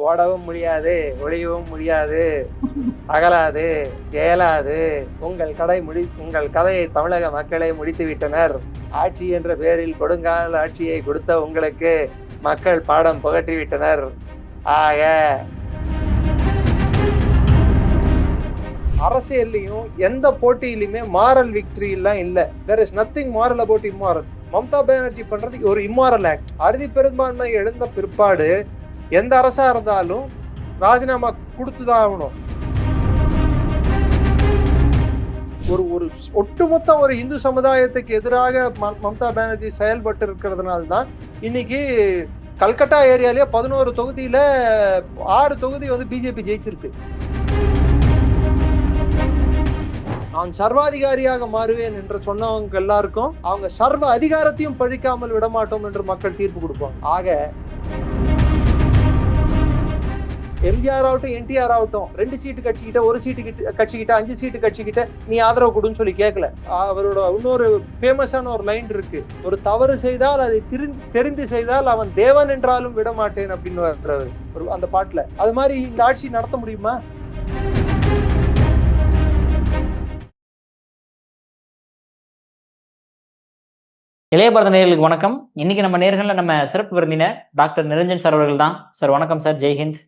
ஓடவும் முடியாது, ஒளியவும் முடியாது, அகலாது, இயலாது. உங்கள் கதையை தமிழக மக்களே முடித்து விட்டனர். ஆட்சி என்ற பெயரில் கொடுங்கால ஆட்சியை கொடுத்த உங்களுக்கு மக்கள் பாடம் புகட்டி விட்டனர். ஆக அரசியல்லையும் எந்த போட்டியிலுமே மாரல் விக்டரி எல்லாம் இல்ல. there is nothing moral about immoral. Mamata Banerjee பண்றது ஒரு இம்மாரல் ஆக்ட். அறுதி பெரும்பான்மை எழுந்த பிற்பாடு எந்த அரசா இருந்தாலும் ராஜினாமா கொடுத்துதான் ஆகணும். ஒரு ஒட்டுமொத்த ஒரு இந்து சமுதாயத்துக்கு எதிராக மம்தா பானர்ஜி செயல்பட்டு இருக்கிறதுனால்தான் இன்னைக்கு கல்கட்டா ஏரியாலேயே 11 தொகுதியில 6 தொகுதி வந்து பிஜேபி ஜெயிச்சிருக்கு. நான் சர்வாதிகாரியாக மாறுவேன் என்று சொன்னவங்க எல்லாருக்கும் அவங்க சர்வ அதிகாரத்தையும் பழிக்காமல் விடமாட்டோம் என்று மக்கள் தீர்ப்பு கொடுப்பாங்க. ஆக எம்ஜிஆர் ஆகட்டும், என்டிஆர் ஆகட்டும், 2 சீட்டு கட்சிக்கிட்ட, 1 சீட்டு கட்சிக்கிட்ட, 5 சீட்டு கட்சிக்கிட்ட நீ ஆதரவு கொடுன்னு சொல்லி கேட்கல. அவரோட இன்னொரு ஃபேமஸான ஒரு லைன் இருக்கு, ஒரு தவறு செய்தால் அதை தெரிந்து செய்தால் அவன் தேவன் என்றாலும் விட மாட்டேன் அப்படின்னு அந்த பாட்டுல. அது மாதிரி இந்த ஆட்சி நடத்த முடியுமா? இளைய பாரத நேயர்களுக்கு வணக்கம். இன்னைக்கு நம்ம நேயர்கள்ல நம்ம சிறப்பு விருந்தினர் டாக்டர் நிரஞ்சன் சார் அவர்கள் தான். சார் வணக்கம் சார். ஜெய்ஹிந்த்.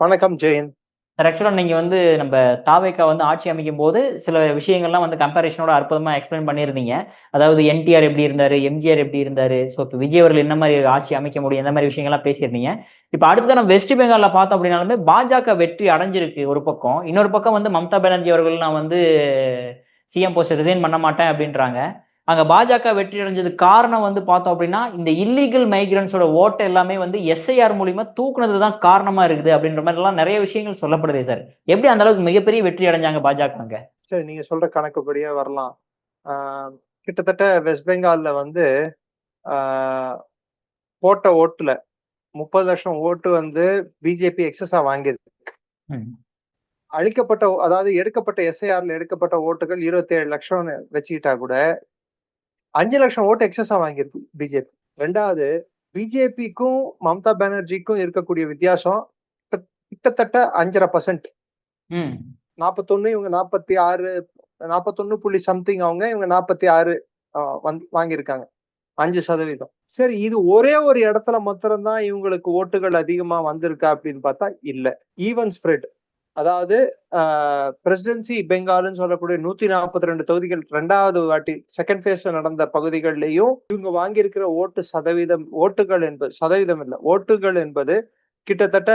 வணக்கம். ஜெயந்த் சார், ஆக்சுவலா நீங்க வந்து நம்ம தாவேக்கா வந்து ஆட்சி அமைக்கும் போது சில விஷயங்கள்லாம் வந்து கம்பேரிஷனோட அற்புதமா எக்ஸ்பிளைன் பண்ணியிருந்தீங்க. அதாவது என்டிஆர் எப்படி இருந்தாரு, எம்ஜிஆர் எப்படி இருந்தாரு, ஸோ இப்போ விஜய் அவர்கள் என்ன மாதிரி ஆட்சி அமைக்க முடியும், இந்த மாதிரி விஷயங்கள்லாம் பேசியிருந்தீங்க. இப்போ அடுத்த நம்ம வெஸ்ட் பெங்கால்ல பார்த்தோம் அப்படின்னாலுமே பாஜக வெற்றி அடைஞ்சிருக்கு ஒரு பக்கம். இன்னொரு பக்கம் வந்து மம்தா பானர்ஜி அவர்கள் நான் வந்து சிஎம் போஸ்ட் ரிசைன் பண்ண மாட்டேன் அப்படின்றாங்க. அங்க பாஜக வெற்றி அடைஞ்சதுக்கு காரணம் வந்து பார்த்தோம் அப்படின்னா இந்த இல்லீகல் மைக்ரன்ஸோட ஓட்டை எல்லாமே வந்து எஸ்ஐஆர் மூலியமா தூக்குனதுதான் காரணமா இருக்குது அப்படின்ற மாதிரி எல்லாம் நிறைய விஷயங்கள் சொல்லப்படுது சார். எப்படி அந்த அளவுக்கு மிகப்பெரிய வெற்றி அடைஞ்சாங்க பாஜக? சரி, நீங்க சொல்ற கணக்குப்படியே வரலாம். கிட்டத்தட்ட வெஸ்ட் பெங்கால்ல வந்து போட்ட ஓட்டுல 30 லட்சம் ஓட்டு வந்து பிஜேபி எக்ஸஸா வாங்கியிருக்கு. அழிக்கப்பட்ட, அதாவது எடுக்கப்பட்ட எஸ்ஐஆர்ல எடுக்கப்பட்ட ஓட்டுகள் 27 லட்சம் வச்சுக்கிட்டா கூட 5 லட்சம் ஓட்டு எக்ஸஸா வாங்கியிருக்கு பிஜேபி. 2வது, பிஜேபிக்கும் மம்தா பானர்ஜிக்கும் இருக்கக்கூடிய வித்தியாசம் கிட்டத்தட்ட 5.5%. 41 இவங்க 46, 41 புள்ளி சம்திங் அவங்க, இவங்க 46 வாங்கியிருக்காங்க, 5%. சரி, இது ஒரே ஒரு இடத்துல மாத்திரம்தான் இவங்களுக்கு ஓட்டுகள் அதிகமா வந்திருக்கா அப்படின்னு பார்த்தா இல்ல. Even spread. அதாவது பிரசிடென்சி பெங்கால்னு சொல்லக்கூடிய 142 தொகுதிகள் 2வது வாட்டி செகண்ட் ஃபேஸ்ல நடந்த பகுதிகளிலையும் இவங்க வாங்கியிருக்கிற ஓட்டுகள் என்பது கிட்டத்தட்ட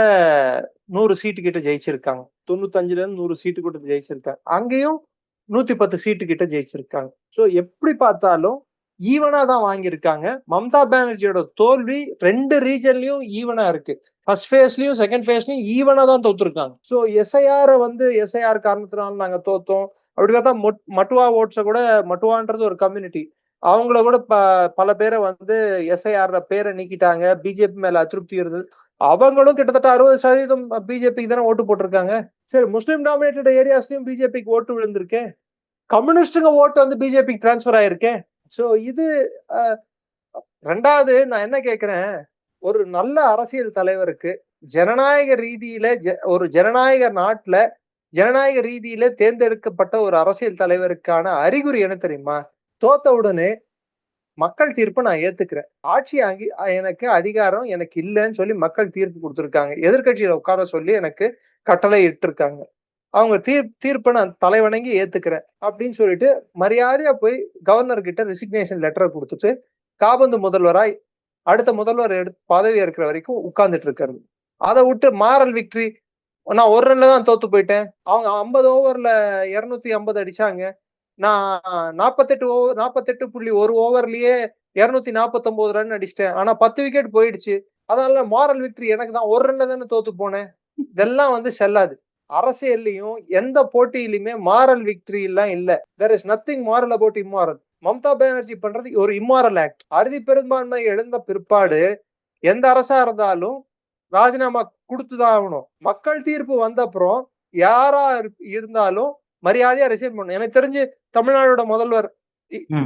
100 சீட்டு கிட்ட ஜெயிச்சிருக்காங்க. 95ல இருந்து 100 சீட்டு கிட்ட ஜெயிச்சிருக்காங்க. அங்கேயும் 110 சீட்டு கிட்ட ஜெயிச்சிருக்காங்க. சோ எப்படி பார்த்தாலும் ஈவனா தான் வாங்கியிருக்காங்க. மம்தா பானர்ஜியோட தோல்வி 2 ரீஜன்லயும் ஈவனா இருக்கு. ஃபர்ஸ்ட் ஃபேஸ்லயும் செகண்ட் ஃபேஸ்லயும் ஈவனா தான் தோத்துருக்காங்க. சோ எஸ்ஐஆர் காரணத்தினால நாங்க தோத்தோம் அப்படி பார்த்தா மட்டுவா ஓட்ஸ கூட, மட்டுவான்றது ஒரு கம்யூனிட்டி, அவங்கள கூட பல பேரை வந்து எஸ்ஐஆர்ல பேரை நீக்கிட்டாங்க. பிஜேபி மேல அதிருப்தி இருந்தது. அவங்களும் கிட்டத்தட்ட 60% பிஜேபிக்கு தானே ஓட்டு போட்டிருக்காங்க. சரி, முஸ்லிம் டாமினேட்டட் ஏரியாஸ்லயும் பிஜேபிக்கு ஓட்டு விழுந்திருக்கேன். கம்யூனிஸ்டுங்க ஓட்டு வந்து பிஜேபிக்கு டிரான்ஸ்பர் ஆயிருக்கேன். சோ இது 2வது நான் என்ன கேக்குறேன், ஒரு நல்ல அரசியல் தலைவருக்கு ஜனநாயக ரீதியில ஒரு ஜனநாயக நாட்டுல ஜனநாயக ரீதியில தேர்ந்தெடுக்கப்பட்ட ஒரு அரசியல் தலைவருக்கான அறிகுறி என்ன தெரியுமா? தோத்த உடனே மக்கள் தீர்ப்பு நான் ஏத்துக்கிறேன், ஆட்சி எனக்கு அதிகாரம் எனக்கு இல்லைன்னு சொல்லி மக்கள் தீர்ப்பு கொடுத்திருக்காங்க. எதிர்கட்சியில உட்கார சொல்லி எனக்கு கட்டளை இட்டு இருக்காங்க. அவங்க தீர்ப்பை நான் தலைவணங்கி ஏத்துக்கிறேன் அப்படின்னு சொல்லிட்டு மரியாதையா போய் கவர்னர் கிட்ட ரெசிக்னேஷன் லெட்டரை கொடுத்துட்டு காபந்து முதல்வராய் அடுத்த முதல்வர் பதவி இருக்கிற வரைக்கும் உட்கார்ந்துட்டு இருக்காரு. அதை விட்டு மாரல் விக்டரி, நான் ஒரு ரன்ல தான் தோத்து போயிட்டேன், அவங்க 50 ஓவர்ல 250 அடிச்சாங்க, நான் 48.1 ஓவர்லயே 249 ரன் அடிச்சிட்டேன், ஆனா 10 விக்கெட் போயிடுச்சு, அதனால மாரல் விக்டரி எனக்கு தான், ஒரு ரன்ல தானே தோத்து போனேன், இதெல்லாம் வந்து செல்லாது. அரசியல்லையும் எந்த போட்டியிலுமே மாரல் விக்டரி எல்லாம் இல்ல. there is nothing moral about immoral. Mamata Banerjee பண்றது ஒரு இம்மாரல் ஆக்ட். அறுதி பெரும்பான்மை எழுந்த பிற்பாடு எந்த அரசா இருந்தாலும் ராஜினாமா கொடுத்துதான் ஆகணும். மக்கள் தீர்ப்பு வந்த அப்புறம் யாரா இருந்தாலும் மரியாதையா ரிசைன் பண்ணணும். எனக்கு தெரிஞ்சு தமிழ்நாடோட முதல்வர்,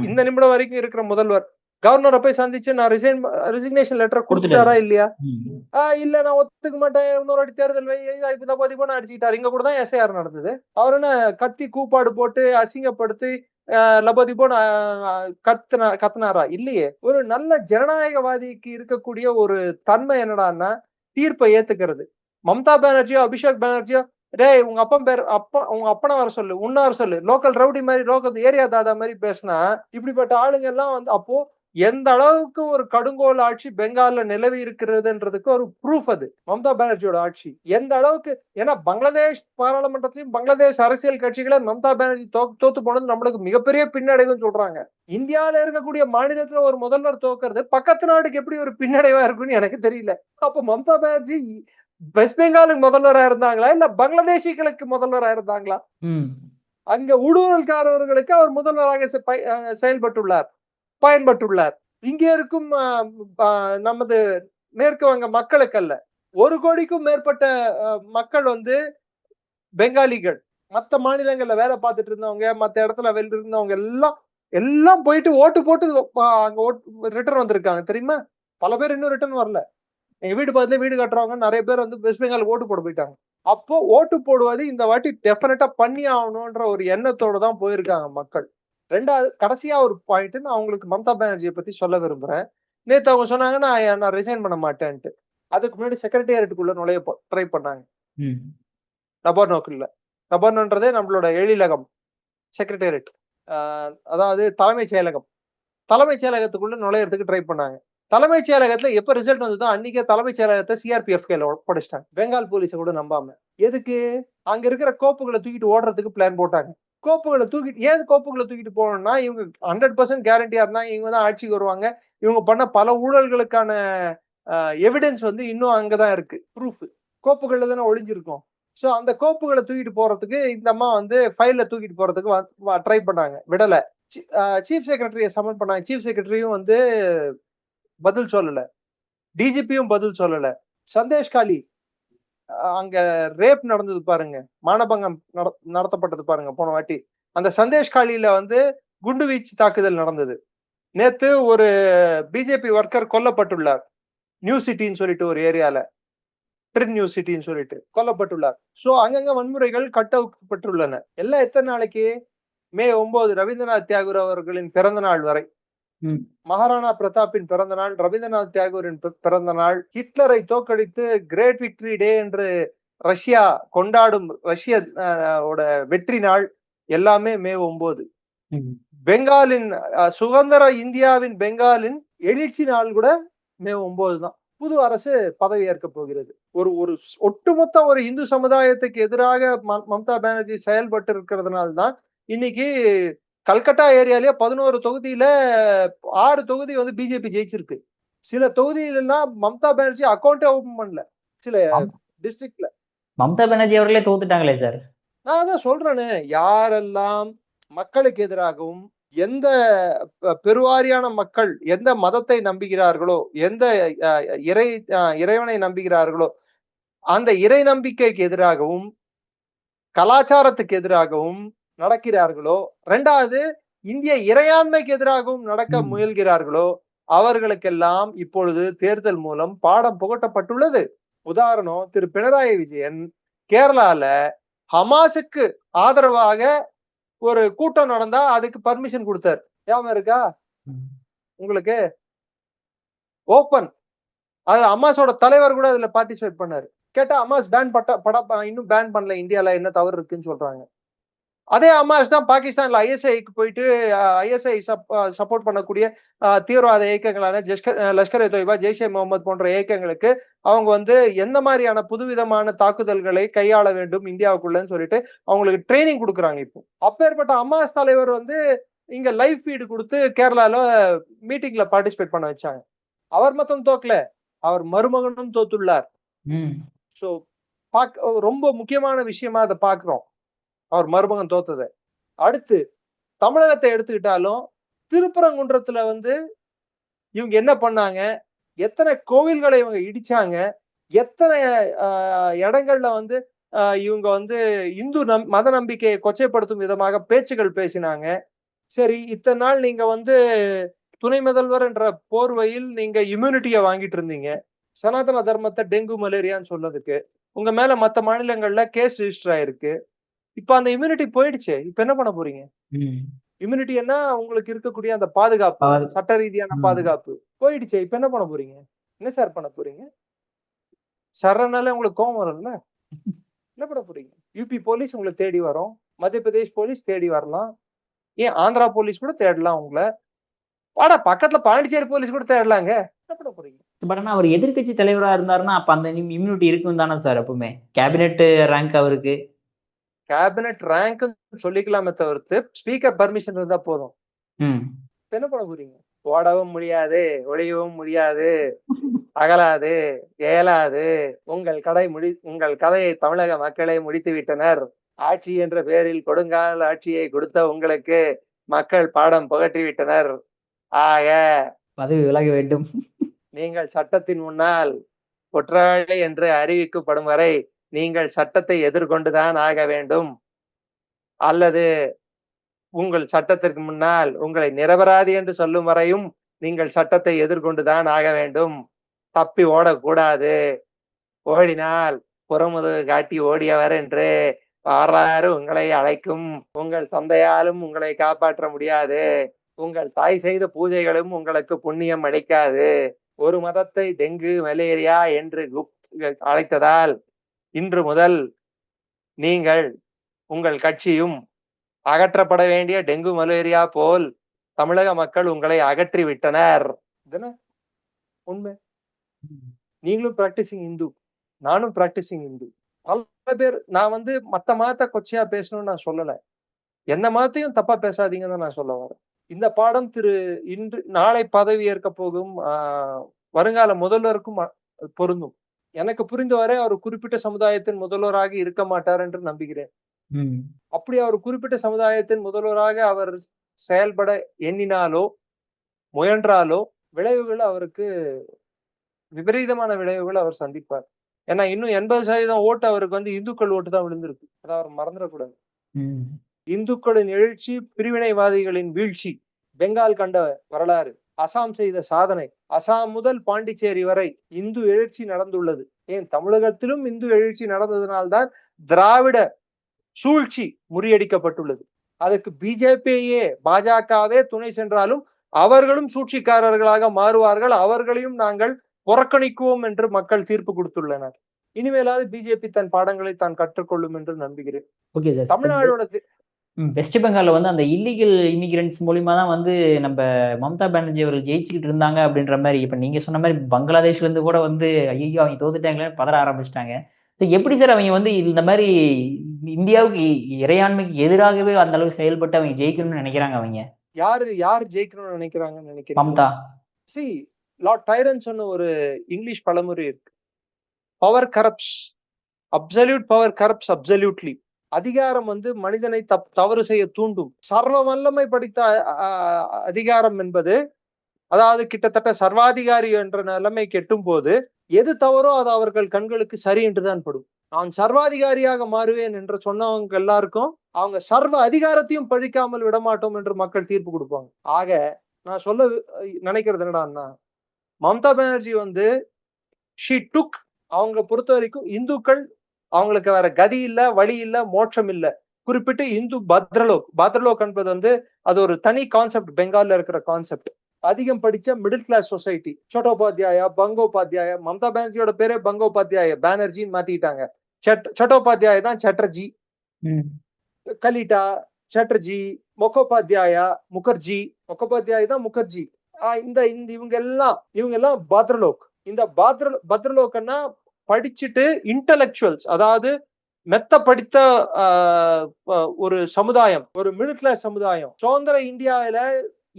இந்த நிமிடம் வரைக்கும் இருக்கிற முதல்வர் கவர்னரை போய் சந்திச்சு நான் ரிசிக்னேஷன் லெட்டர் கொடுத்துட்டாரா இல்லையா? இல்ல நான் ஒத்துக்க மாட்டேன், இன்னொரு வாட்டி தேர்தல் இப்பதான் அடிச்சுக்கிட்டாரு. இங்க கூட தான் எஸ்ஐஆர் நடந்தது. அவர் என்ன கத்தி கூப்பாடு போட்டு அசிங்கப்படுத்தி லபோதிபோன்னு கத்துனாரா? இல்லையே. ஒரு நல்ல ஜனநாயகவாதிக்கு இருக்கக்கூடிய ஒரு தன்மை என்னடான்னா தீர்ப்பை ஏத்துக்கிறது. மம்தா பானர்ஜியோ அபிஷேக் பானர்ஜியோ டேய் உங்க அப்பன் பேர் உங்க அப்பனை வர சொல்லு, உன்ன வர சொல்லு, லோக்கல் ரவுடி மாதிரி லோக்கல் ஏரியா தாதா மாதிரி பேசினா இப்படிப்பட்ட ஆளுங்க எல்லாம் வந்து அப்போ எந்த அளவுக்கு ஒரு கடுங்கோல் ஆட்சி பெங்கால்ல நிலவி இருக்கிறதுன்றதுக்கு ஒரு ப்ரூஃப் அது மம்தா பானர்ஜியோட ஆட்சி எந்த அளவுக்கு. ஏன்னா பங்களாதேஷ் பாராளுமன்றத்திலும் பங்களாதேஷ் அரசியல் கட்சிகளை மம்தா பானர்ஜி தோத்து போனது நம்மளுக்கு மிகப்பெரிய பின்னடைவுன்னு சொல்றாங்க. இந்தியாவில இருக்கக்கூடிய மாநிலத்துல ஒரு முதல்வர் தோக்குறது பக்கத்து நாடுக்கு எப்படி ஒரு பின்னடைவா இருக்குன்னு எனக்கு தெரியல. அப்ப மம்தா பானர்ஜி வெஸ்ட் பெங்காலுக்கு முதல்வரா இருந்தாங்களா இல்ல பங்களாதேஷிகளுக்கு முதல்வரா இருந்தாங்களா? அங்க ஊடுருவல்காரர்களுக்கு அவர் முதல்வராக செயல்பட்டுள்ளார், பயன்பட்டுள்ளார். இங்கே இருக்கும் நமது மேற்கு வங்க மக்களுக்கு அல்ல. 1 கோடிக்கும் மேற்பட்ட மக்கள் வந்து பெங்காலிகள். மத்த மாநிலங்கள்ல வேலை பார்த்துட்டு இருந்தவங்க, மத்த இடத்துல வெளில இருந்தவங்க எல்லாம் போயிட்டு ஓட்டு போட்டு அங்க ரிட்டர்ன் வந்திருக்காங்க தெரியுமா? பல பேர் இன்னும் ரிட்டர்ன் வரல. எங்க வீடு பக்கத்துல வீடு கட்டுறவங்க நிறைய பேர் வந்து வெஸ்ட் பெங்கால் ஓட்டு போட போயிட்டாங்க. அப்போ ஓட்டு போடுவது இந்த வாட்டி டெஃபினட்டா பண்ணி ஆகணும்ன்ற ஒரு எண்ணத்தோட தான் போயிருக்காங்க மக்கள். 2வது கடைசியா ஒரு பாயிண்ட் நான் உங்களுக்கு மம்தா பானர்ஜியை பத்தி சொல்ல விரும்புறேன். நேத்து அவங்க சொன்னாங்க நான் ரிசைன் பண்ண மாட்டேன்ட்டு. அதுக்கு முன்னாடி செக்ரட்டேரியட்டுக்குள்ள நுழைய ட்ரை பண்ணாங்க. நபர்னோக்குள்ள. நபர்னோன்றதே நம்மளோட எழிலகம் செக்ரட்டேரியட், அதாவது தலைமைச் செயலகம். தலைமைச் செயலகத்துக்குள்ள நுழையறதுக்கு ட்ரை பண்ணாங்க. தலைமைச் செயலகத்துல எப்ப ரிசல்ட் வந்ததோ அன்னைக்கே தலைமைச் செயலகத்தை சிஆர்பிஎஃப் கையில ஒப்படைச்சிட்டாங்க. பெங்கால் போலீஸ கூட நம்பாம. எதுக்கு? அங்க இருக்கிற கோப்புகளை தூக்கிட்டு ஓடுறதுக்கு பிளான் போட்டாங்க. கோப்புகளை தூக்கிட்டு போகணும்னா இவங்க 100% கேரண்டியா இருந்தா இவங்க தான் ஆட்சிக்கு வருவாங்க. இவங்க பண்ண பல ஊழல்களுக்கான எவிடன்ஸ் வந்து இன்னும் அங்கதான் இருக்கு, ப்ரூஃப் கோப்புகள்ல தானே ஒளிஞ்சிருக்கும். சோ அந்த கோப்புகளை தூக்கிட்டு போறதுக்கு இந்த அம்மா வந்து ஃபைல்ல தூக்கிட்டு போறதுக்கு ட்ரை பண்ணாங்க, விடல. சீஃப் செக்ரட்டரிய சமன் பண்ணாங்க. சீஃப் செக்ரட்டரியும் வந்து பதில் சொல்லல, டிஜிபியும் பதில் சொல்லல. சந்தேஷ்காலி அங்க ரேப் நடந்தது பாருங்க, மானபங்கம் நடத்தப்பட்டது பாருங்க போன வாட்டி. அந்த சந்தேஷ்காலியில வந்து குண்டுவீச்சு தாக்குதல் நடந்தது. நேத்து ஒரு பிஜேபி ஒர்க்கர் கொல்லப்பட்டுள்ளார். நியூ சிட்டின்னு சொல்லிட்டு ஒரு ஏரியால, ட்ரின் நியூ சிட்டின்னு சொல்லிட்டு கொல்லப்பட்டுள்ளார். சோ அங்கங்க வன்முறைகள் கட்டப்பட்டுள்ளன. எல்லாம் எத்தனை நாளைக்கு? மே 9 ரவீந்திரநாத் தியாகூர் அவர்களின் பிறந்த நாள் வரை. மகாராணா பிரதாப்பின் பிறந்த நாள், ரவீந்திரநாத் தியாகூரின் பிறந்த நாள், ஹிட்லரை தோற்கடித்து கிரேட் விக்டரி டே என்று ரஷ்யா கொண்டாடும் ரஷ்ய வெற்றி நாள் எல்லாமே மே 9. பெங்காலின் சுதந்திர இந்தியாவின் பெங்காலின் எழுச்சி நாள் கூட மே 9 தான். புது அரசு பதவி ஏற்க போகிறது. ஒரு ஒட்டுமொத்த ஒரு இந்து சமுதாயத்துக்கு எதிராக மம்தா பானர்ஜி செயல்பட்டு இருக்கிறதுனால்தான் இன்னைக்கு கல்கட்டா ஏரியாலயே 11 தொகுதியில 6 தொகுதி வந்து பிஜேபி ஜெயிச்சிருக்கு. சில தொகுதியிலாம் மம்தா பானர்ஜி அக்கௌண்டே ஓபன் பண்ணல. சில டிஸ்ட்ரிக்ட்ல மம்தா பானர்ஜி அவர்களே தோத்துட்டாங்களே சார். நான் தான் சொல்றேன்னு, யாரெல்லாம் மக்களுக்கு எதிராகவும் எந்த பெருவாரியான மக்கள் எந்த மதத்தை நம்புகிறார்களோ, எந்த இறைவனை நம்புகிறார்களோ அந்த இறை நம்பிக்கைக்கு எதிராகவும் கலாச்சாரத்துக்கு எதிராகவும் நடக்கிறார்களோ, 2வது இந்திய இறையாண்மைக்கு எதிராகவும் நடக்க முயல்கிறார்களோ அவர்களுக்கெல்லாம் இப்பொழுது தேர்தல் மூலம் பாடம் புகட்டப்பட்டுள்ளது. உதாரணம், திரு பினராயி விஜயன் கேரளால ஹமாஸுக்கு ஆதரவாக ஒரு கூட்டம் நடந்தா அதுக்கு பர்மிஷன் கொடுத்தார். ஞாபகம் இருக்கா உங்களுக்கு? ஓபன். அது ஹமாஸோட தலைவர் கூட அதுல பார்ட்டிசிபேட் பண்ணாரு. கேட்டா ஹமாஸ் இன்னும் பேன் பண்ணல, இந்தியால என்ன தவறு இருக்குன்னு சொல்றாங்க. அதே ஹமாஸ் தான் பாகிஸ்தான்ல ஐஎஸ்ஐக்கு போயிட்டு ஐஎஸ்ஐ சப்போர்ட் பண்ணக்கூடிய தீவிரவாத இயக்கங்களான லஷ்கர்-இ தொய்பா, ஜெய்ஷே முகமது போன்ற இயக்கங்களுக்கு அவங்க வந்து எந்த மாதிரியான புதுவிதமான தாக்குதல்களை கையாள வேண்டும் இந்தியாவுக்குள்ளன்னு சொல்லிட்டு அவங்களுக்கு ட்ரைனிங் கொடுக்குறாங்க. இப்போ அப்பேற்பட்ட ஹமாஸ் தலைவர் வந்து இங்க லைவ் ஃபீடு கொடுத்து கேரளால மீட்டிங்ல பார்ட்டிசிபேட் பண்ண வச்சாங்க. அவர் மட்டும் தோக்கல, அவர் மருமகனும் தோத்துள்ளார். சோ ரொம்ப முக்கியமான விஷயமா அதை பாக்குறோம், அவர் மருமகன் தோத்ததை. அடுத்து தமிழகத்தை எடுத்துக்கிட்டாலும் திருப்பரங்குன்றத்துல வந்து இவங்க என்ன பண்ணாங்க, எத்தனை கோவில்களை இவங்க இடிச்சாங்க, எத்தனை இடங்கள்ல வந்து இவங்க வந்து இந்து மத நம்பிக்கையை கொச்சைப்படுத்தும் விதமாக பேச்சுகள் பேசினாங்க. சரி, இத்தனை நாள் நீங்க வந்து துணை முதல்வர் என்ற போர்வையில் நீங்க இம்யூனிட்டியை வாங்கிட்டு இருந்தீங்க. சனாதன தர்மத்தை டெங்கு மலேரியான்னு சொன்னதுக்கு உங்க மேல மத்த மாநிலங்கள்ல கேஸ் ரிஜிஸ்டர் ஆயிருக்கு. இப்ப அந்த இம்யூனிட்டி போயிடுச்சு. இப்ப என்ன பண்ண போறீங்க? இம்யூனிட்டி என்ன உங்களுக்கு இருக்கக்கூடிய அந்த பாதுகாப்பு, சட்ட ரீதியான பாதுகாப்பு போயிடுச்சு. இப்ப என்ன பண்ண போறீங்க? என்ன சார் பண்ண போறீங்க? சரனால உங்களுக்கு கோவம் வரும்ல? என்ன பண்ண போறீங்க? யூபி போலீஸ் உங்களை தேடி வரும். மத்திய பிரதேஷ் போலீஸ் தேடி வரலாம். ஏன் ஆந்திரா போலீஸ் கூட தேடலாம் உங்கள. வாடா பக்கத்துல பாண்டிச்சேரி போலீஸ் கூட தேடலாங்க. என்ன பண்ண போறீங்க? பட் ஆனா அவர் எதிர்க்கட்சி தலைவரா இருந்தாருன்னா அப்ப அந்த இம்யூனிட்டி இருக்கும் தானே சார் எப்பவுமே. கேபினெட் ரேங்க் அவருக்கு. கேபினெட் ரேங்க்னு சொல்லிக்கலாமே தவிர்த்து ஸ்பீக்கர் பர்மிஷன் இருந்தா போதும். இப்ப என்ன பண்ண போறீங்க? ஓடவும் முடியாது, ஒளியவும் முடியாது, அகலாது, இயலாது. உங்கள் கதையை தமிழக மக்களே முடித்து விட்டனர். ஆட்சி என்ற பெயரில் கொடுங்கால் ஆட்சியை கொடுத்த உங்களுக்கு மக்கள் பாடம் புகட்டி விட்டனர். ஆக பதவி விலக வேண்டும். நீங்கள் சட்டத்தின் முன்னால் குற்றவாளி என்று அறிவிக்கப்படும் வரை நீங்கள் சட்டத்தை எதிர்கொண்டுதான் ஆக வேண்டும். அல்லது உங்கள் சட்டத்திற்கு முன்னால் உங்களை நிரபராதி என்று சொல்லும் வரையும் நீங்கள் சட்டத்தை எதிர்கொண்டுதான் ஆக வேண்டும். தப்பி ஓடக்கூடாது. ஓடினால் புறமுதுகு காட்டி ஓடியவர் என்று வரலாறு உங்களை அழைக்கும். உங்கள் தந்தையாலும் உங்களை காப்பாற்ற முடியாது. உங்கள் தாய் செய்த பூஜைகளும் உங்களுக்கு புண்ணியம் அளிக்காது. ஒரு மதத்தை டெங்கு மலேரியா என்று அழைத்ததால் இன்று முதல் நீங்கள் உங்கள் கட்சியும் அகற்றப்பட வேண்டிய டெங்கு மலேரியா போல் தமிழக மக்கள் உங்களை அகற்றி விட்டனர். உண்மை. நீங்களும் பிராக்டிசிங் இந்து, நானும் பிராக்டிசிங் இந்து. பல பேர் நான் மத்த மதத்தை கொச்சையா பேசணும்னு நான் சொல்லல. எந்த மதத்தையும் தப்பா பேசாதீங்கன்னு நான் சொல்ல வரேன். இந்த பாடம் நாளை பதவி ஏற்க போகும் வருங்கால முதல்வருக்கும் பொருந்தும். எனக்கு புரிந்தவரை அவர் குறிப்பிட்ட சமுதாயத்தின் முதல்வராக இருக்க மாட்டார் என்று நம்புகிறேன். அப்படி அவர் குறிப்பிட்ட சமுதாயத்தின் முதல்வராக அவர் செயல்பட எண்ணினாலோ முயன்றாலோ விளைவுகள் அவருக்கு விபரீதமான விளைவுகள் அவர் சந்திப்பார். ஏன்னா இன்னும் 80% ஓட்டு அவருக்கு இந்துக்கள் ஓட்டு தான் விழுந்திருக்கு. அதை அவர் மறந்துடக்கூடாது. இந்துக்களின் எழுச்சி, பிரிவினைவாதிகளின் வீழ்ச்சி, பெங்கால் கண்ட வரலாறு, அசாம் செய்த சாதனை, அசாம் முதல் பாண்டிச்சேரி வரை இந்து எழுச்சி நடந்துள்ளது. ஏன் தமிழகத்திலும் இந்து எழுச்சி நடந்ததனால்தான் திராவிட சூழ்ச்சி முறியடிக்கப்பட்டுள்ளது. அதுக்கு பிஜேபியே பாஜகவே துணை சென்றாலும் அவர்களும் சூழ்ச்சிக்காரர்களாக மாறுவார்கள். அவர்களையும் நாங்கள் புறக்கணிக்குவோம் என்று மக்கள் தீர்ப்பு கொடுத்துள்ளனர். இனிமேலாவது பிஜேபி தன் பாடங்களை தான் கற்றுக்கொள்ளும் என்று நம்புகிறேன். தமிழ்நாடோட வெஸ்ட் பெங்கால்ல அந்த இல்லீகல் இமிகிரண்ட்ஸ் மூலியமா தான் நம்ம மம்தா பானர்ஜி அவர்கள் ஜெயிச்சுக்கிட்டு இருந்தாங்க அப்படின்ற மாதிரி. இப்ப நீங்க சொன்ன மாதிரி பங்களாதேஷ்ல இருந்து கூட ஐயோ அவங்க தோத்துட்டாங்களேன்னு பதற ஆரம்பிச்சிட்டாங்க. எப்படி சார் அவங்க இந்த மாதிரி இந்தியாவுக்கு இறையாண்மைக்கு எதிராகவே அந்த அளவுக்கு செயல்பட்டு அவங்க ஜெயிக்கணும்னு நினைக்கிறாங்க? அவங்க யார் ஜெயிக்கணும்னு நினைக்கிறாங்கன்னு நினைக்கிறேன். மம்தா. லார்ட் டைரன் சொன்ன ஒரு இங்கிலீஷ் பழமொழி இருக்கு. Power corrupts, absolute power corrupts absolutely. அதிகாரம் மனிதனை தவறு செய்ய தூண்டும். சர்வ வல்லமை படித்த அதிகாரம் என்பது, அதாவது கிட்டத்தட்ட சர்வாதிகாரி என்ற நிலைமை கெட்டும் போது எது தவறோ அது அவர்கள் கண்களுக்கு சரி என்றுதான் படும். நான் சர்வாதிகாரியாக மாறுவேன் என்று சொன்னவங்க எல்லாருக்கும் அவங்க சர்வ அதிகாரத்தையும் பழிக்காமல் விடமாட்டோம் என்று மக்கள் தீர்ப்பு கொடுப்பாங்க. ஆக நான் சொல்ல நினைக்கிறது என்னடான்னா, மம்தா பானர்ஜி ஷீ டுக், அவங்க பொறுத்த வரைக்கும் இந்துக்கள் அவங்களுக்கு வேற கதி இல்ல, வழி இல்ல, மோட்சம் இல்ல. குறிப்பிட்டு இந்து பத்ரலோக் என்பது அது ஒரு தனி கான்செப்ட். பெங்கால்ல இருக்கிற கான்செப்ட். அதிகம் படிச்ச middle class society. Chattopadhyaya, Bandopadhyaya. Mamata பானர்ஜியோட பேரே பங்கோபாத்யாயா, பானர்ஜின்னு மாத்திட்டாங்க. சட்டோபாத்யாயா தான் சட்டர்ஜி, கலிட்டா சட்டர்ஜி, முகோபாத்யாயா முகர்ஜி, முகோபாத்யாயா தான் முகர்ஜி. இவங்க எல்லாம் பத்ரலோக். இந்த பத்ரலோக்னா படிச்சுட்டு இன்டலெக்சுவல்ஸ், அதாவது மெத்த படித்த ஒரு சமுதாயம், ஒரு மிடில் கிளாஸ் சமுதாயம். சுதந்திர இந்தியாவில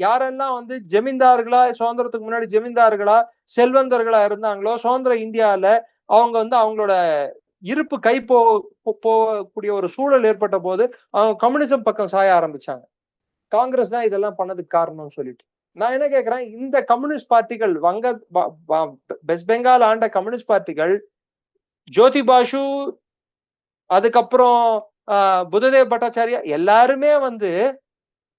யாரெல்லாம் ஜமீன்தார்களா, சுதந்திரத்துக்கு முன்னாடி ஜமீன்தார்களா செல்வந்தர்களா இருந்தாங்களோ, சுதந்திர இந்தியாவில அவங்க அவங்களோட இருப்பு கை போகக்கூடிய ஒரு சூழல் ஏற்பட்ட போது அவங்க கம்யூனிசம் பக்கம் சாய ஆரம்பிச்சாங்க. காங்கிரஸ் தான் இதெல்லாம் பண்ணதுக்கு காரணம்னு சொல்லிட்டு நான் என்ன கேட்கிறேன், இந்த கம்யூனிஸ்ட் பார்ட்டிகள் வெஸ்ட் பெங்கால் ஆண்ட கம்யூனிஸ்ட் பார்ட்டிகள், ஜோதி பாசு, அதுக்கப்புறம் புத்ததேவ் பட்டாச்சாரியா எல்லாருமே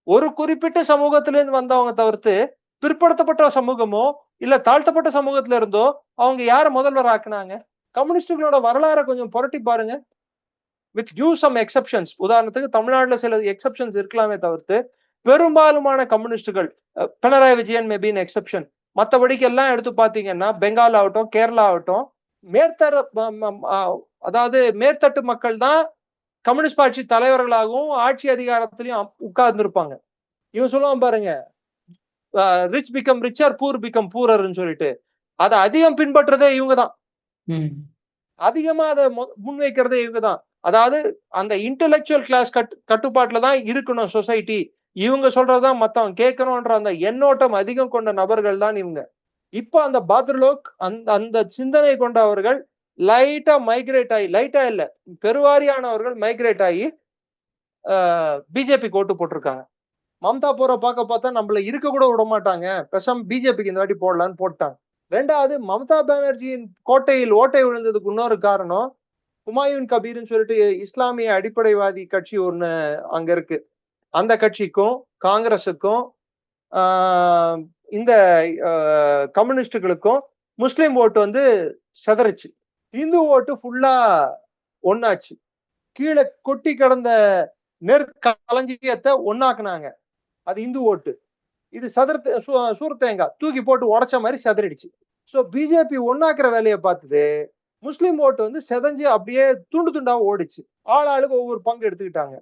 ஒரு குறிப்பிட்ட சமூகத்திலிருந்து வந்தவங்க தவிர்த்து பிற்படுத்தப்பட்ட சமூகமோ இல்ல தாழ்த்தப்பட்ட சமூகத்துல இருந்தோ அவங்க யார முதல்வர் ஆக்குனாங்க? கம்யூனிஸ்டுகளோட வரலாறை கொஞ்சம் புரட்டி பாருங்க. With give some exceptions. உதாரணத்துக்கு தமிழ்நாட்டுல சில எக்ஸெப்ஷன்ஸ் இருக்கலாமே தவிர்த்து பெரும்பாலுமான கம்யூனிஸ்டுகள், Pinarayi Vijayan maybe an exception, மத்தபடிக்கு எல்லாம் எடுத்து பாத்தீங்கன்னா பெங்கால் ஆகட்டும், கேரளா ஆகட்டும், மேற்தர அதாவது மேற்தட்டு மக்கள் தான் கம்யூனிஸ்ட் பார்ட்டி தலைவர்களாகவும் ஆட்சி அதிகாரத்திலையும் உட்கார்ந்து இருப்பாங்க. இவன் சொல்லுவான் பாருங்க, ரிச் பிகம் ரிச்சர், பூர் பிகம் பூரர்னு சொல்லிட்டு. அதை அதிகம் பின்பற்றதே இவங்க தான். அதிகமா அதை முன்வைக்கிறதே இவங்க தான். அதாவது அந்த இன்டெலெக்சுவல் கிளாஸ் கட்டுப்பாட்டுல தான் இருக்கணும் சொசைட்டி. இவங்க சொல்றதுதான் மத்தவங்க கேட்கணும்ன்ற அந்த எண்ணோட்டம் அதிகம் கொண்ட நபர்கள் தான் இவங்க. இப்ப அந்த பாத்ரலோக் அந்த சிந்தனை கொண்டவர்கள் லைட்டா மைக்ரேட் ஆகி, லைட்டா இல்ல பெருவாரியானவர்கள் மைக்ரேட் ஆகி பிஜேபி ஓட்டு போட்டிருக்காங்க. மம்தா போற பார்த்தா நம்மள இருக்க கூட விட மாட்டாங்க, பேசாம பிஜேபிக்கு இந்த வாட்டி போடலான்னு போட்டாங்க. ரெண்டாவது, மம்தா பானர்ஜியின் கோட்டையில் ஓட்டை விழுந்ததுக்கு இன்னொரு காரணம், ஹுமாயூன் கபீர்னு சொல்லிட்டு இஸ்லாமிய அடிப்படைவாதி கட்சி ஒண்ணு அங்க இருக்கு. அந்த கட்சிக்கும் காங்கிரஸுக்கும் இந்த கம்யூனிஸ்டுகளுக்கும் முஸ்லிம் ஓட்டு வந்து செதறிச்சு. இந்து ஓட்டு ஃபுல்லா ஒன்னாச்சு. கீழே கொட்டி கிடந்த நெற்களஞ்சியத்தை ஒன்னாக்குனாங்க. அது இந்து ஓட்டு. இது சூரத்தேங்காய் தூக்கி போட்டு உடைச்ச மாதிரி செதறிடுச்சு. சோ பிஜேபி ஒன்னாக்குற வேலையை பார்த்தது, முஸ்லிம் ஓட்டு வந்து செதஞ்சு அப்படியே துண்டு துண்டா ஓடிச்சு. ஆளாளுக்கு ஒவ்வொரு பங்கு எடுத்துக்கிட்டாங்க.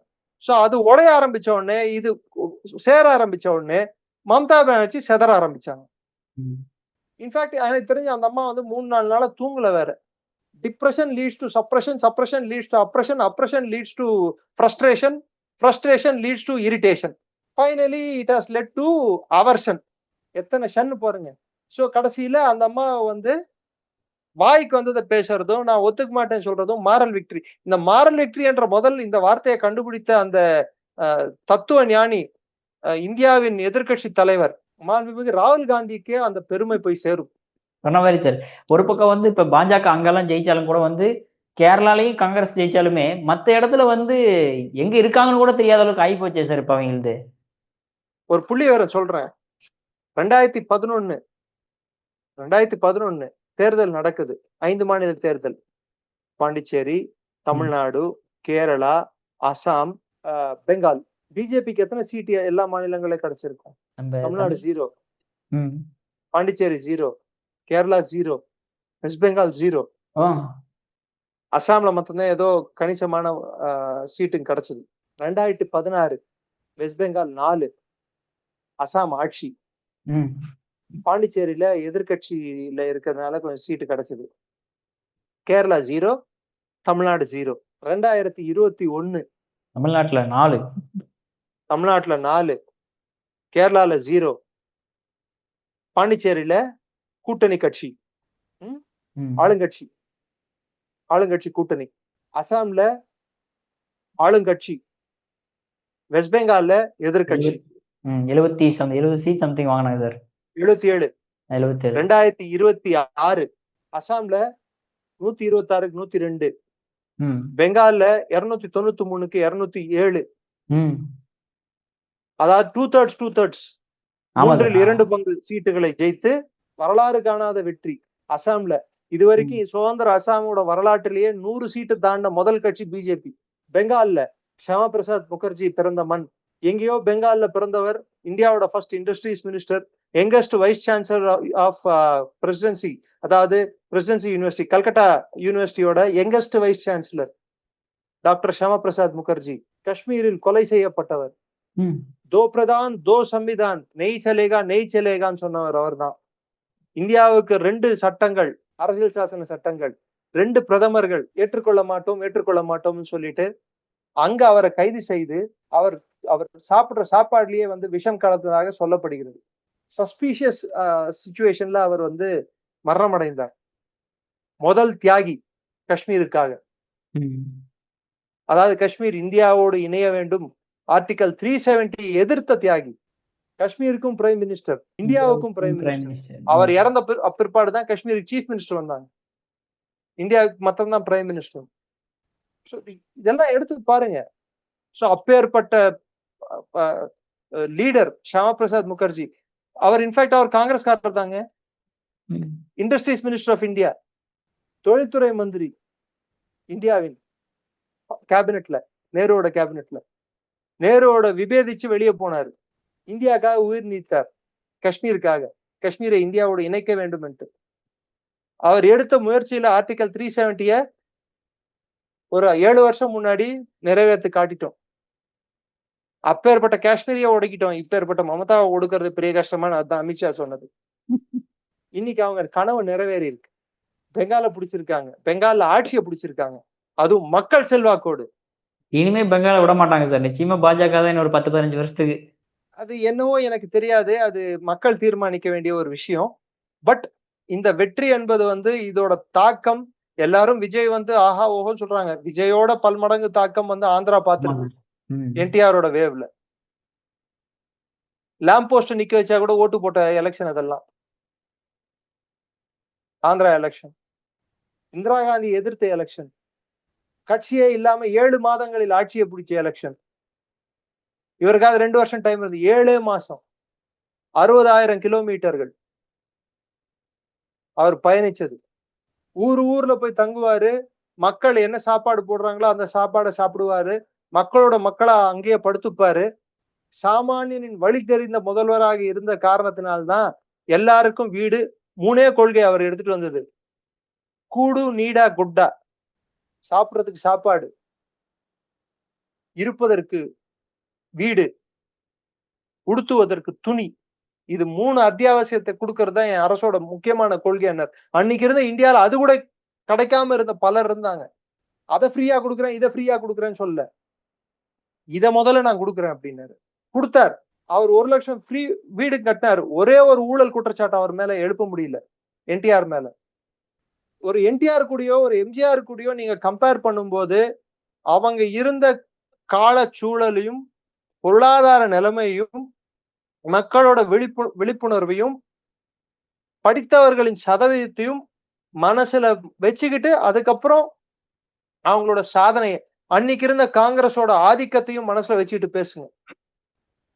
சோ அது உடைய ஆரம்பிச்ச உடனே, இது சேர ஆரம்பிச்ச உடனே மம்தா பானர்ஜி செதற ஆரம்பிச்சாங்க. இன்ஃபேக்ட் எனக்கு தெரிஞ்ச அந்த அம்மா வந்து 3-4 நாளா தூங்கல வேற. Depression leads to suppression, suppression leads to oppression, oppression leads to frustration, frustration leads to irritation, finally it has led to aversion. எத்தனை ஷன்னு பாருங்க. சோ கடைசியில அந்த அம்மா வந்து வாய்க்கு வந்ததை பேசுறதும், நான் ஒத்துக்க மாட்டேன்னு சொல்றதும் மாரல் விக்டரி. இந்த மாரல் விக்டரி என்ற இந்த வார்த்தையை கண்டுபிடித்த அந்த தத்துவ ஞானி, இந்தியாவின் எதிர்கட்சி தலைவர் மாண்புமிகு ராகுல் காந்திக்கே அந்த பெருமை போய் சேரும். சொன்ன மாதிரி சார், ஒரு பக்கம் வந்து இப்ப பாஜக அங்கெல்லாம் ஜெயிச்சாலும் கூட வந்து கேரளாலையும் காங்கிரஸ் ஜெயிச்சாலுமே மத்த இடத்துல வந்து எங்க இருக்காங்கன்னு கூட தெரியாத அளவுக்கு ஆகி போச்சே சார் இப்ப அவங்களுக்கு. ஒரு புள்ளி வேற சொல்றேன். 2011 தேர்தல் நடக்குது. 5 மாநில தேர்தல். பாண்டிச்சேரி, தமிழ்நாடு, கேரளா, அசாம், பெங்கால். பிஜேபிக்கு எத்தனை சீட் எல்லா மாநிலங்களே கிடைச்சிருக்கும்? தமிழ்நாடு 0, பாண்டிச்சேரி 0, கேரளா 0, வெஸ்ட் பெங்கால் 0. அசாம்ல மட்டும்தான் ஏதோ கணிசமான சீட்டு கிடைச்சது. 2016 வெஸ்ட் பெங்கால் 4, அசாம் ஆட்சி. பாண்டிச்சேரியில எதிர்கட்சியில இருக்கிறதுனால கொஞ்சம் சீட்டு கிடைச்சது. கேரளா 0, தமிழ்நாடு 0. 2021 தமிழ்நாட்டுல 4, தமிழ்நாட்டுல 4, கேரளால 0, பாண்டிச்சேரியில கூட்டணி கட்சி, ஆளுங்கட்சி கூட்டணி, அசாம்ல ஆளுங்கட்சி, வெஸ்ட் பெங்கால்ல எதிர்கட்சி. 70 சீட் சம்திங் வாங்கினாங்க சார். 77. 2026 அசாம்ல 126க்கு 102, பெங்கால்ல 293க்கு 207. அதாவது 2/3 2 பங்கு சீட்டுகளை ஜெயித்து வரலாறு காணாத வெற்றி அசாம்ல. இதுவரைக்கும் சுதந்திர அசாமோட வரலாற்றிலேயே 100 சீட்டு தாண்ட முதல் கட்சி பிஜேபி. பெங்கால்ல ஷியாமா பிரசாத் முகர்ஜி பிறந்த மண். எங்கேயோ பெங்கால்ல பிறந்தவர், இந்தியாவோட first industries minister, youngest vice chancellor of presidency, அதாவது பிரசிடென்சி யூனிவர்சிட்டி, கல்கட்டா யூனிவர்சிட்டியோட youngest vice chancellor doctor Shyama Prasad Mukherjee. காஷ்மீரில் கொலை செய்யப்பட்டவர். தோ பிரதான் தோ சம்விதான், நெய் சலேகான்னு சொன்னவர் அவர் தான். இந்தியாவுக்கு 2 சட்டங்கள், அரசியல் சாசன சட்டங்கள், 2 பிரதமர்கள், ஏற்றுக்கொள்ள மாட்டோம்னு சொல்லிட்டு அங்க அவரை கைது செய்து அவர் சாப்பிடுற சாப்பாடுலயே வந்து விஷம் கலந்ததாக சொல்லப்படுகிறது. சஸ்பீஷியஸ் சிச்சுவேஷன்ல அவர் வந்து மரணம் அடைந்தார். முதல் தியாகி காஷ்மீருக்காக. அதாவது காஷ்மீர் இந்தியாவோடு இணைய வேண்டும், ஆர்டிகல் 370 எதிர்த்த தியாகி. காஷ்மீருக்கும் பிரைம் மினிஸ்டர், இந்தியாவுக்கும் பிரைம் மினிஸ்டர். அவர் இறந்த பிற்பாடுதான் காஷ்மீருக்கு சீஃப் மினிஸ்டர் வந்தாங்க. இந்தியாவுக்கு மொத்தம்தான் பிரைம் மினிஸ்டர். இதெல்லாம் எடுத்து பாருங்க. சோ அப்பேற்பட்ட லீடர் ஷியாமா பிரசாத் முகர்ஜி அவர் இன்ஃபேக்ட் அவர் காங்கிரஸ்காரர் தாங்க. இண்டஸ்ட்ரீஸ் மினிஸ்டர் ஆஃப் இந்தியா, தொழில்துறை மந்திரி இந்தியாவின் கேபினெட்ல, நேருவோட கேபினெட்ல. நேருவோட விபேதிச்சு வெளியே போனாரு. இந்தியாக்காக உயிர் நீத்தார். காஷ்மீருக்காக, காஷ்மீரை இந்தியாவோட இணைக்க வேண்டும் என்று. அவர் எடுத்த முயற்சியில ஆர்டிகல் 370 ஒரு 7 வருஷம் முன்னாடி நிறைவேற்றி காட்டிட்டோம். அப்பேற்பட்ட காஷ்மீரியை ஒடுக்கிட்டோம். இப்பேற்பட்ட மமதாவை ஒடுக்கிறது பெரிய கஷ்டமான, அதுதான் அமித்ஷா சொன்னது. இன்னைக்கு அவங்க கனவு நிறைவேறி இருக்கு. பெங்கால பிடிச்சிருக்காங்க, பெங்கால்ல ஆட்சியை பிடிச்சிருக்காங்க, அதுவும் மக்கள் செல்வாக்கோடு. இனிமே பெங்கால விட மாட்டாங்க சார். நிச்சயமா பாஜக தான் இன்னொரு 10-15 வருஷத்துக்கு. அது என்னவோ எனக்கு தெரியாது, அது மக்கள் தீர்மானிக்க வேண்டிய ஒரு விஷயம். பட் இந்த வெற்றி என்பது இதோட தாக்கம் எல்லாரும் விஜய் ஆஹா ஓஹோன்னு சொல்றாங்க. விஜயோட பல்மடங்கு தாக்கம் ஆந்திரா பார்த்திருக்கு. என்டிஆரோட வேவ்ல லேம்ப் போஸ்ட் நிக்க வச்சா கூட ஓட்டு போட்ட எலெக்ஷன் அதெல்லாம். ஆந்திரா எலெக்ஷன், இந்திரா காந்தி எதிர்த்த எலெக்ஷன், கட்சியே இல்லாம 7 மாதங்களில் ஆட்சியை பிடிச்ச எலெக்ஷன். இவருக்காக 2 வருஷம் டைம் இருந்து 7 மாசம் 60,000 கிலோமீட்டர்கள் அவர் பயணிச்சது. ஊர்ல போய் தங்குவாரு. மக்கள் என்ன சாப்பாடு போடுறாங்களோ அந்த சாப்பாடை சாப்பிடுவாரு. மக்களோட மக்களா அங்கேயே படுத்துப்பாரு. சாமானியனின் வழி தெரிந்த முதல்வராக இருந்த காரணத்தினால்தான் எல்லாருக்கும் வீடு. 3 கொள்கை அவர் எடுத்துட்டு வந்தது. கூடு, நீடா, குட்டா. சாப்பிடுறதுக்கு சாப்பாடு, இருப்பதற்கு வீடு, உடுத்துவதற்கு துணி. இது 3 அத்தியாவசியத்தை கொடுக்கறது தான் என் அரசோட முக்கியமான கொள்கை. என்ன அன்னைக்கு இருந்த இந்தியால அது கூட கிடைக்காம இருந்த பலர் இருந்தாங்க. அதை ஃப்ரீயா கொடுக்குறேன், இதை ஃப்ரீயா கொடுக்குறேன்னு சொல்ல, இத முதல்ல நான் கொடுக்குறேன் அப்படின்னாரு. கொடுத்தார். அவர் 1 லட்சம் ஃப்ரீ வீடு கட்டினார். ஒரே ஒரு ஊழல் குற்றச்சாட்டு அவர் மேல எழுப்ப முடியல, என்டிஆர் மேல. ஒரு என்டிஆர் கூடயோ ஒரு எம்ஜிஆர் கூடயோ நீங்க கம்பேர் பண்ணும்போது அவங்க இருந்த கால சூழலையும் பொருளாதார நிலைமையும் மக்களோட விழிப்புணர்வையும் படித்தவர்களின் சதவீதத்தையும் மனசுல வச்சுக்கிட்டு அதுக்கப்புறம் அவங்களோட சாதனையை, அன்னைக்கு இருந்த காங்கிரஸோட ஆதிக்கத்தையும் மனசுல வச்சுக்கிட்டு பேசுங்க.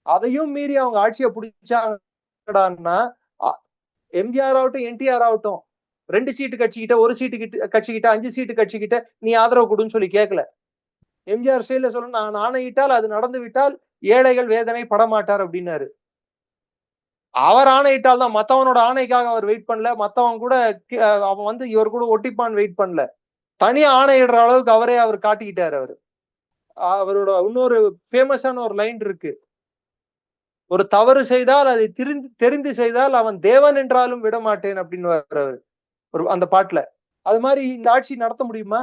அதையும் மீறி அவங்க ஆட்சியை பிடிச்சாங்கன்னா, எம்ஜிஆர் ஆகட்டும் என்டிஆர் ஆகட்டும் 2 சீட்டு கட்சிக்கிட்ட, 1 சீட்டு கட்சிக்கிட்ட, 5 சீட்டு கட்சிக்கிட்ட நீ ஆதரவு கொடுன்னு சொல்லி கேட்கல. எம்ஜிஆர் ஸ்டைல சொல்ல, நான் ஆணையிட்டால் அது நடந்து விட்டால் ஏழைகள் வேதனை படமாட்டார் அப்படின்னாரு. அவர் ஆணையிட்டால் தான், மத்தவனோட ஆணைக்காக அவர் வெயிட் பண்ணல. மத்தவன் கூட அவன் இவர் கூட ஒட்டிப்பான் வெயிட் பண்ணல. தனியா ஆணையிடுற அளவுக்கு அவர் காட்டிக்கிட்டாரு. அவரோட இன்னொரு ஃபேமஸான ஒரு லைன் இருக்கு. ஒரு தவறு செய்தால் அதை தெரிந்து செய்தால் அவன் தேவன் என்றாலும் விட மாட்டேன் அப்படின்னு அவர் அந்த பாட்டுல. அது மாதிரி இந்த ஆட்சி நடத்த முடியுமா?